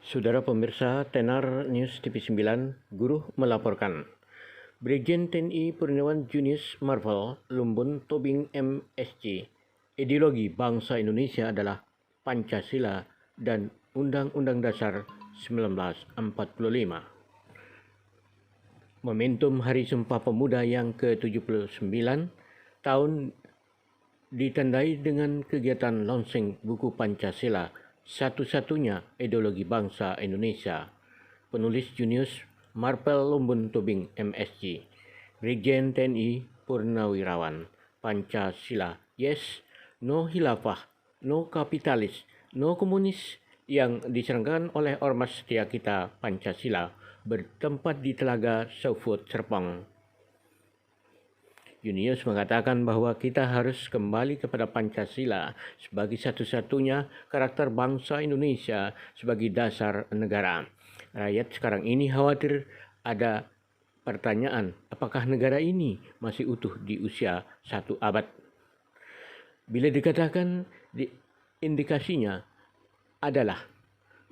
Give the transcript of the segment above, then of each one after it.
Saudara pemirsa, Tenar News TV 9, Guru melaporkan. Brigjen TNI Purniawan Junius Marvel Lumbun Tobing MSc, ideologi bangsa Indonesia adalah Pancasila dan Undang-Undang Dasar 1945. Momentum Hari Sumpah Pemuda yang ke-79 tahun ditandai dengan kegiatan launching buku Pancasila, satu-satunya ideologi bangsa Indonesia. Penulis Junius Marvel Lumbun Tobing MSc, Brigjen TNI Purnawirawan. Pancasila, yes, no khilafah, no kapitalis, no komunis, yang diserangkan oleh Ormas Setia Kita Pancasila bertempat di Telaga Saufut Serpong. Junius mengatakan bahwa kita harus kembali kepada Pancasila sebagai satu-satunya karakter bangsa Indonesia sebagai dasar negara. Rakyat sekarang ini khawatir ada pertanyaan, apakah negara ini masih utuh di usia 1 abad? Bila dikatakan indikasinya adalah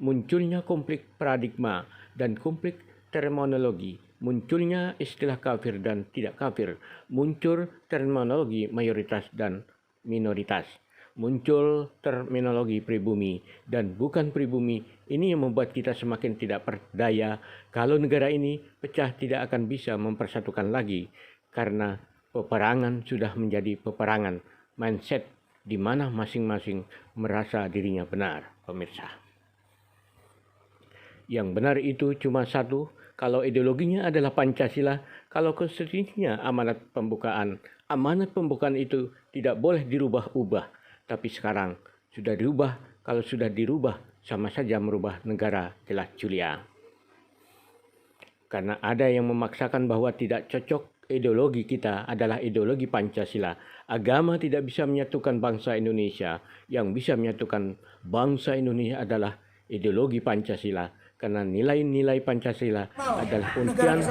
munculnya konflik paradigma dan konflik terminologi, munculnya istilah kafir dan tidak kafir, muncul terminologi mayoritas dan minoritas, muncul terminologi pribumi dan bukan pribumi. Ini yang membuat kita semakin tidak berdaya kalau negara ini pecah tidak akan bisa mempersatukan lagi karena peperangan sudah menjadi peperangan mindset di mana masing-masing merasa dirinya benar, pemirsa. Yang benar itu cuma satu, kalau ideologinya adalah Pancasila, kalau konstitusinya amanat pembukaan itu tidak boleh dirubah-ubah. Tapi sekarang sudah dirubah, kalau sudah dirubah sama saja merubah negara jelas Julia. Karena ada yang memaksakan bahwa tidak cocok ideologi kita adalah ideologi Pancasila. Agama tidak bisa menyatukan bangsa Indonesia. Yang bisa menyatukan bangsa Indonesia adalah ideologi Pancasila. Karena nilai-nilai Pancasila adalah butiran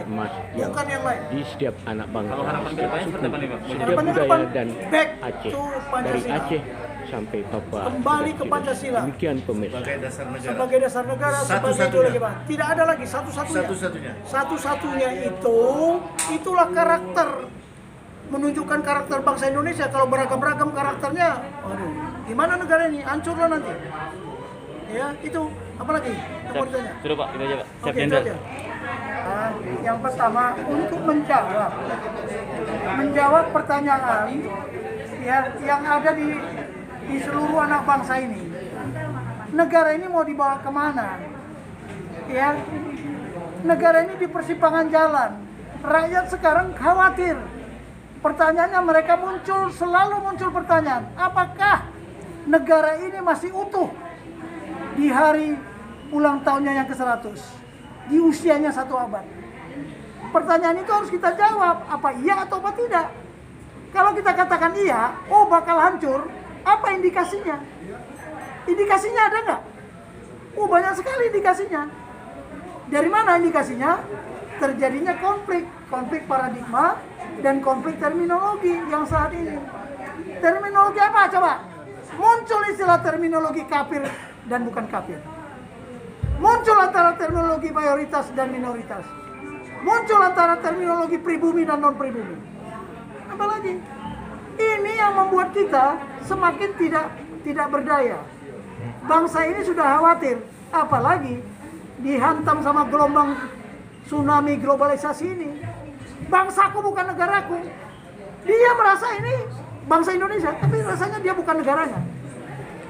emas yang di setiap anak bangsa, setiap suku, setiap budaya dan Aceh, dari Aceh sampai Papua. Kembali ke Pancasila. Demikian pemirsa. Sebagai dasar negara, sebagai ideologi bangsa. Tidak ada lagi satu-satunya. Satu-satunya itulah karakter, menunjukkan karakter bangsa Indonesia. Kalau beragam-ragam karakternya, waduh, gimana negara ini? Hancurlah nanti. Ya, itu apa lagi? Sudah Pak, kita aja Pak. Siap Oke, jendel. Yang pertama untuk menjawab pertanyaan ya yang ada di seluruh anak bangsa ini. Negara ini mau dibawa kemana? Ya, negara ini di persimpangan jalan. Rakyat sekarang khawatir. Pertanyaannya mereka selalu muncul pertanyaan, apakah negara ini masih utuh di hari ulang tahunnya yang ke-100, di usianya 1 abad. Pertanyaan itu harus kita jawab, apa iya atau apa tidak. Kalau kita katakan iya, bakal hancur, apa indikasinya? Indikasinya ada nggak? Banyak sekali indikasinya. Dari mana indikasinya? Terjadinya konflik paradigma dan konflik terminologi yang saat ini. Terminologi apa coba? Muncul istilah terminologi kafir dan bukan kafir. Muncul antara terminologi mayoritas dan minoritas. Muncul antara terminologi pribumi dan non-pribumi. Apalagi? Ini yang membuat kita semakin tidak berdaya. Bangsa ini sudah khawatir, apalagi dihantam sama gelombang tsunami globalisasi ini. Bangsaku bukan negaraku. Dia merasa ini bangsa Indonesia, tapi rasanya dia bukan negaranya.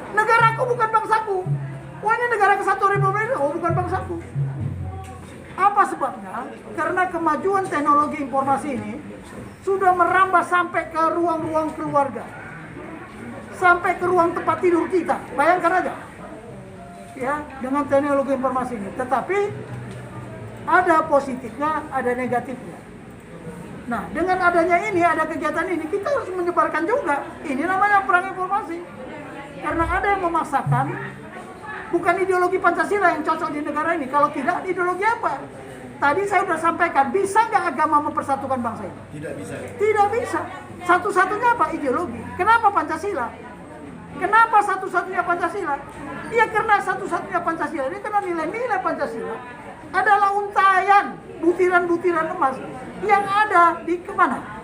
Negaraku bukan bangsaku. Ini negara kesatuan Republik Indonesia, bukan bangsaku. Apa sebabnya? Karena kemajuan teknologi informasi ini sudah merambah sampai ke ruang-ruang keluarga, sampai ke ruang tempat tidur kita. Bayangkan aja, ya, dengan teknologi informasi ini. Tetapi ada positifnya, ada negatifnya. Nah, dengan adanya ini, ada kegiatan ini, kita harus menyebarkan juga. Ini namanya perang informasi. Karena ada yang memaksakan, bukan ideologi Pancasila yang cocok di negara ini. Kalau tidak, ideologi apa? Tadi saya sudah sampaikan, bisa nggak agama mempersatukan bangsa ini? Tidak bisa. Tidak bisa. Satu-satunya apa? Ideologi. Kenapa Pancasila? Kenapa satu-satunya Pancasila? Ya karena satu-satunya Pancasila ini karena nilai-nilai Pancasila adalah untayan butiran-butiran emas yang ada di kemana?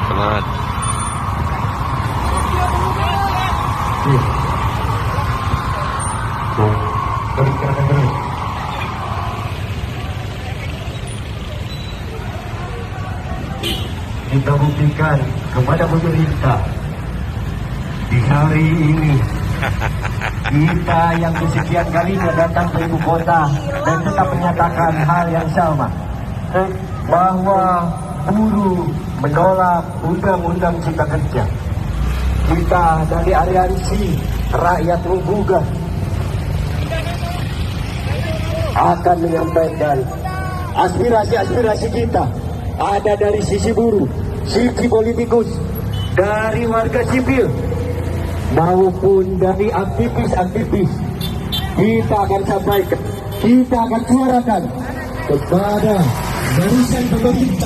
Semangat. Kita buktikan kepada pemerintah di hari ini kita yang kesekian kalinya datang ke ibu kota dan tetap menyatakan hal yang sama, bahwa buruh menolak undang-undang cipta kerja. Kita dari aliansi rakyat menggugat akan menyampaikan aspirasi-aspirasi kita, ada dari sisi buruh, sisi politikus, dari warga sipil maupun dari aktivis-aktivis. Kita akan sampaikan, kita akan suarakan kepada barisan pemerintah.